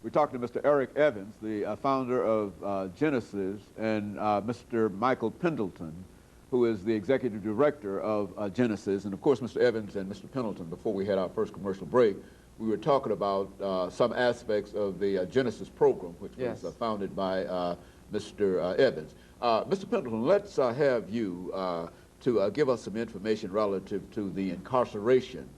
We're talking to Mr. Eric Evans, the founder of Genesis, and Mr. Michael Pendleton, who is the executive director of Genesis. And of course, Mr. Evans and Mr. Pendleton, before we had our first commercial break, we were talking about some aspects of the Genesis program, which was founded by Mr. Evans. Mr. Pendleton, let's have you to give us some information relative to the incarceration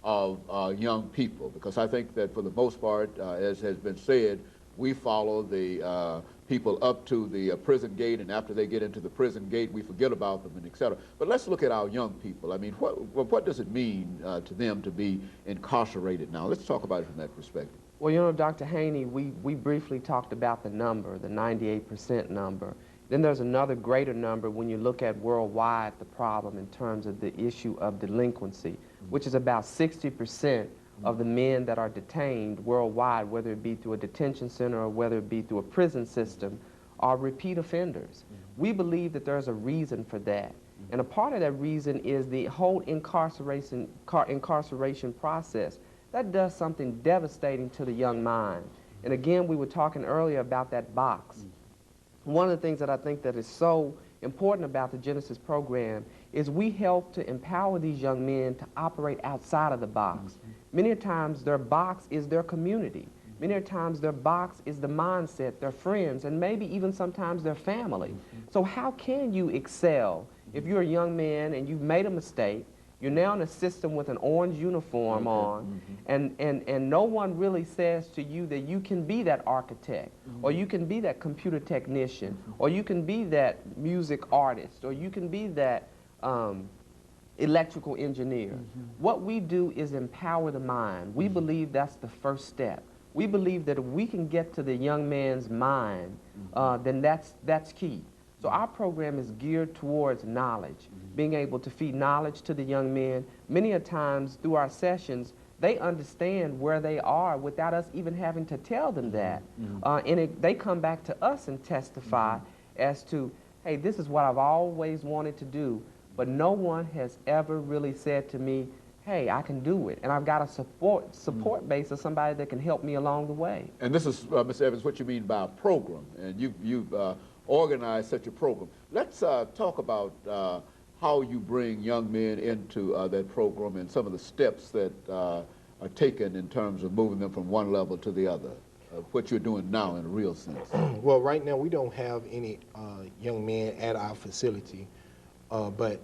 of young people, because I think that for the most part, as has been said, we follow the people up to the prison gate, and after they get into the prison gate, we forget about them, and et cetera. But let's look at our young people. I mean, what does it mean to them to be incarcerated now? Let's talk about it from that perspective. Well, you know, Dr. Haney, we briefly talked about the number, the 98% number. Then there's another greater number when you look at worldwide the problem in terms of the issue of delinquency, which is about 60% of the men that are detained worldwide, whether it be through a detention center or whether it be through a prison system, are repeat offenders. We believe that there's a reason for that. And a part of that reason is the whole incarceration process. That does something devastating to the young mind. And again, we were talking earlier about that box. One of the things that I think that is so important about the Genesis program is we help to empower these young men to operate outside of the box. Many times their box is their community. Many times their box is the mindset, their friends, and maybe even sometimes their family. So how can you excel if you're a young man and you've made a mistake, you're now in a system with an orange uniform on, and no one really says to you that you can be that architect, or you can be that computer technician, or you can be that music artist, or you can be that electrical engineer. What we do is empower the mind. We believe that's the first step. We believe that if we can get to the young man's mind, then that's key. So our program is geared towards knowledge, being able to feed knowledge to the young men. Many a times through our sessions, they understand where they are without us even having to tell them that. They come back to us and testify as to, hey, this is what I've always wanted to do, but no one has ever really said to me, hey, I can do it, and I've got a support base of somebody that can help me along the way. And this is, Mr. Evans, what you mean by a program, and you've organize such a program. Let's talk about how you bring young men into that program and some of the steps that are taken in terms of moving them from one level to the other, what you're doing now in a real sense. Well, right now we don't have any young men at our facility, but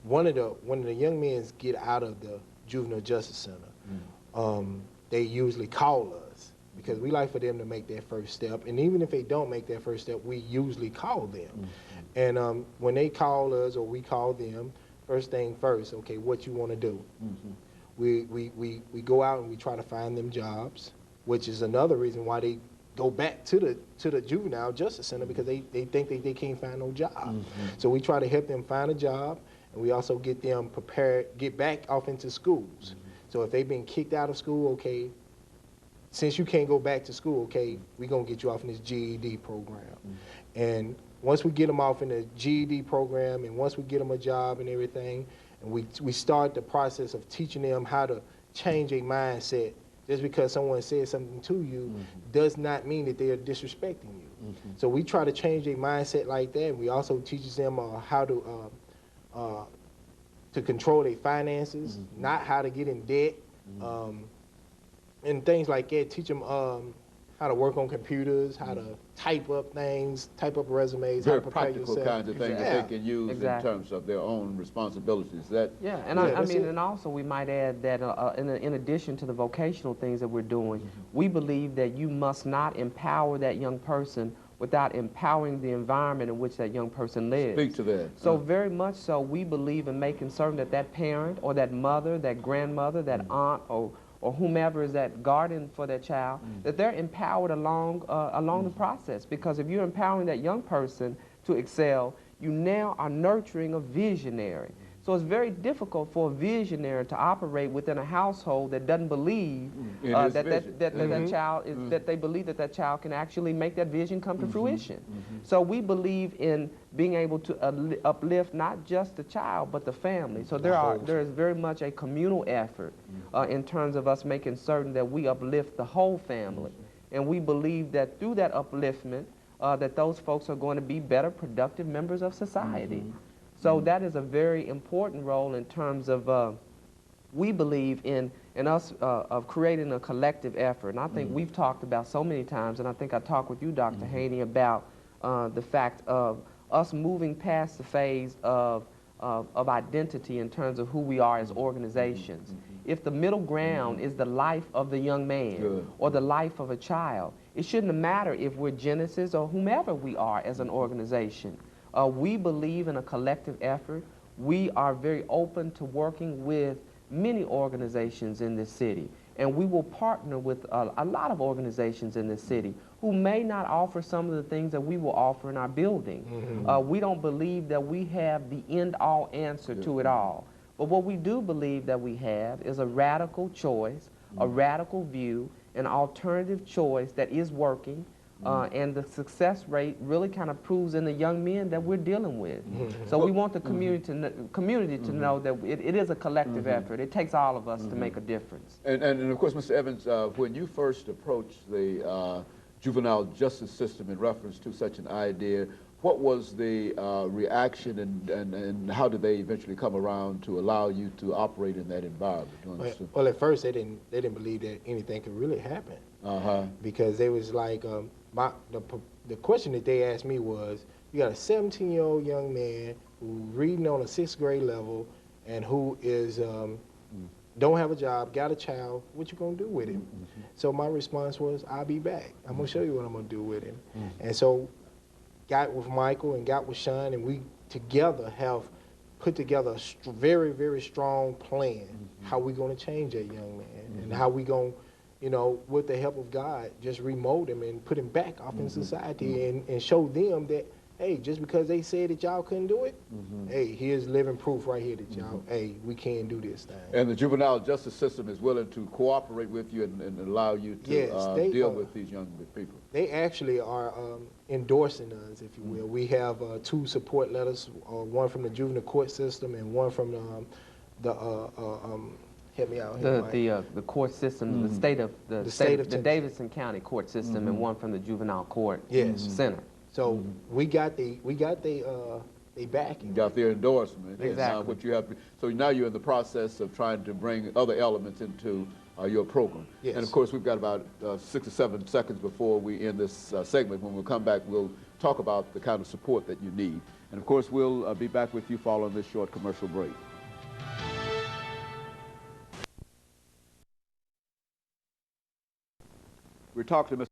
when the young men get out of the Juvenile Justice Center, they usually call us, because we like for them to make that first step. And even if they don't make that first step, we usually call them. And when they call us or we call them, first thing first, okay, what you want to do? We go out and we try to find them jobs, which is another reason why they go back to the Juvenile Justice Center, because they think they can't find no job. So we try to help them find a job, and we also get them prepared, get back off into schools. So if they've been kicked out of school, okay, since you can't go back to school, okay, we're going to get you off in this GED program. And once we get them off in the GED program, and once we get them a job and everything, and we start the process of teaching them how to change a mindset. Just because someone says something to you does not mean that they are disrespecting you. So we try to change their mindset like that, and we also teach them how to control their finances, not how to get in debt. And things like that. Teach them how to work on computers, how to type up things, type up resumes, Very how to prepare practical yourself. kinds of things that they can use in terms of their own responsibilities. I mean, and also we might add that in addition to the vocational things that we're doing, we believe that you must not empower that young person without empowering the environment in which that young person lives. Speak to that. So very much so, we believe in making certain that that parent or that mother, that grandmother, that aunt, or whomever is that guardian for that child, that they're empowered along the process. Because if you're empowering that young person to excel, you now are nurturing a visionary. So it's very difficult for a visionary to operate within a household that doesn't believe that child is, that they believe that that child can actually make that vision come to fruition. So we believe in being able to uplift not just the child but the family. So there is very much a communal effort in terms of us making certain that we uplift the whole family. and we believe that through that upliftment, that those folks are going to be better, productive members of society. So that is a very important role in terms of, we believe in us of creating a collective effort. And I think we've talked about so many times, and I think I talked with you, Dr. Haney, about the fact of us moving past the phase of identity in terms of who we are as organizations. If the middle ground is the life of the young man or the life of a child, it shouldn't matter if we're Genesis or whomever we are as an organization. We believe in a collective effort. We are very open to working with many organizations in this city, and we will partner with a lot of organizations in this city who may not offer some of the things that we will offer in our building. We don't believe that we have the end-all answer to it all. But what we do believe that we have is a radical choice, a radical view, an alternative choice that is working, and the success rate really kind of proves in the young men that we're dealing with. So we want the community to know that it is a collective effort. It takes all of us to make a difference. And of course, Mr. Evans, when you first approached the juvenile justice system in reference to such an idea, what was the reaction, and how did they eventually come around to allow you to operate in that environment? Well, at first they didn't believe that anything could really happen, because they was like, the question that they asked me was, you got a 17-year-old young man who reading on a 6th grade level and who is don't have a job, got a child, what you gonna do with him? So my response was, I'll be back. I'm gonna show you what I'm gonna do with him. And so got with Michael and got with Sean, and we together have put together a very, very strong plan how we gonna change that young man, and how we gonna, you know, with the help of God, just remold him and put him back off in society, and show them that, hey, just because they said that y'all couldn't do it, hey, here's living proof right here that y'all, hey, we can do this thing. And the juvenile justice system is willing to cooperate with you and allow you to deal with these young people. They actually are endorsing us, if you will. We have 2 support letters, one from the juvenile court system and one from help me out here, the court system, the Davidson County court system, and one from the juvenile court center. So we got they backing. You got their endorsement. Exactly. What you have. So now you're in the process of trying to bring other elements into your program. Yes. And of course, we've got about 6 or 7 seconds before we end this segment. When we come back, we'll talk about the kind of support that you need. And of course, we'll be back with you following this short commercial break. We're talking to Mr.